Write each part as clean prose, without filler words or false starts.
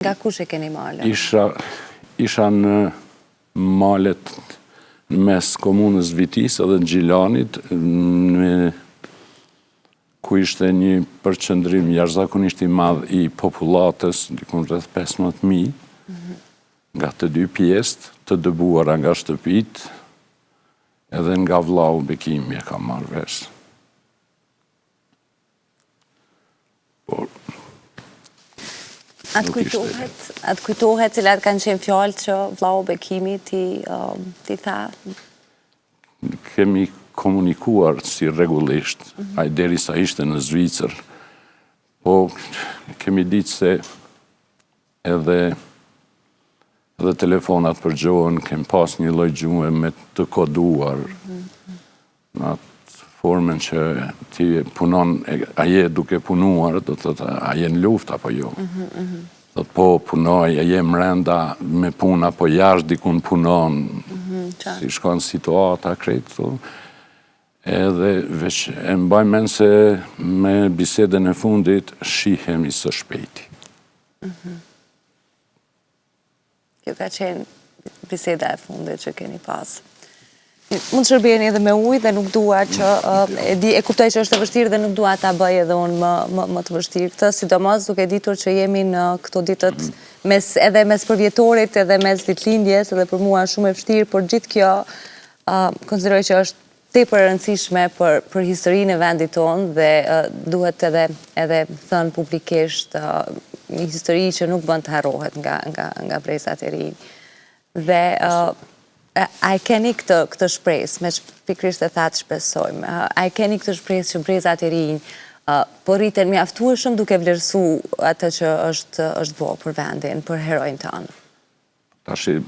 Nga kush e keni marrë? Isha në malet mes komunës Vitisë dhe Gjilanit, ku ishte një përqendrim jashtëzakonisht i madh i popullatës, diku rreth 15.000, nga të dy pjesë, të dëbuara nga shtëpit, edhe nga vllau Bekimi e ka marrë vesh. Atë kujtohet cilat kanë qenë fjalë që vllau Bekimi ti tha? Kemi komunikuar si rregullisht, ai derisa ishte në Zvicër, po kemi ditë se edhe telefonat përgjohen, kem pas një lloj gjuhë me të koduar, në atë formën që ti punon, a je duke punuar, do të thotë, a je në luftë apo jo. Thot po punoj, a je mrenda me puna, apo jashtë dikun punon, si shkon situata krejt, edhe veç e mbaj mend se me bisedën e fundit shihemi së shpejti. Kjo ka qenë biseda e fundit që keni pas. Mund të shërbeni edhe me ujë dhe nuk dua që e kuptoj që është e vështirë dhe nuk dua ta bëj edhe unë më të vështirë këtë, sidomos duke ditur që jemi në këto ditët edhe mes përvjetorit edhe mes ditëlindjes, edhe për mua shumë e vështirë, por gjithë kjo konsideroj që është tepër e rëndësishme për historinë e vendit tonë dhe duhet edhe thënë publikisht një histori që nuk bën të harrohet nga brezat e rinj. Dhe a e keni këtë shpresë, me që pikrisht e thatë shpresojmë, a e keni këtë shpresë që brezat e rinj po rriten mjaftueshëm duke vlerësu atë që është bo për vendin, për herojnë tanë? Tashi,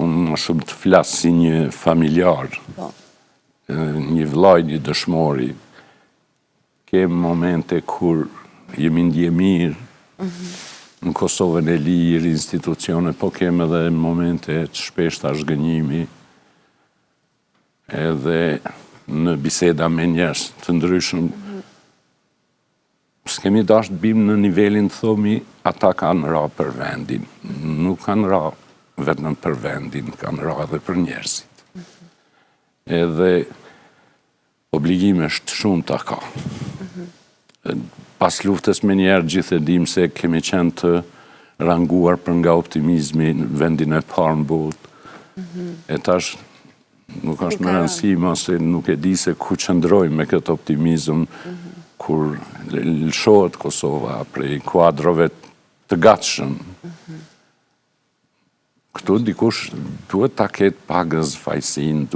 unë më shumë të flasë si një familjar, një vllaj, një dëshmori, kem momente kur jemi ndje mirë, në Kosovën e lirë, institucione, po kem edhe momente të shpeshta zhgënjimi, edhe në biseda me njerëz të ndryshëm, s'kemi dash të bim në nivelin të thomi, ata kanë ra për vendin. Nuk kanë ra vetëm për vendin, kanë ra edhe për njerëzit. Edhe obligime është shumë ta ka. Pas luftës me njerë gjithë e dim se kemi qenë të ranguar për nga optimizmi në vendin e parë në botë. E tash nuk është më rëndësi, ose nuk e di se ku qëndroj me këtë optimizm kur lëshohet Kosova prej kuadrove të gatshëm. Këtu dikush duhet ta ketë pagës fajsin,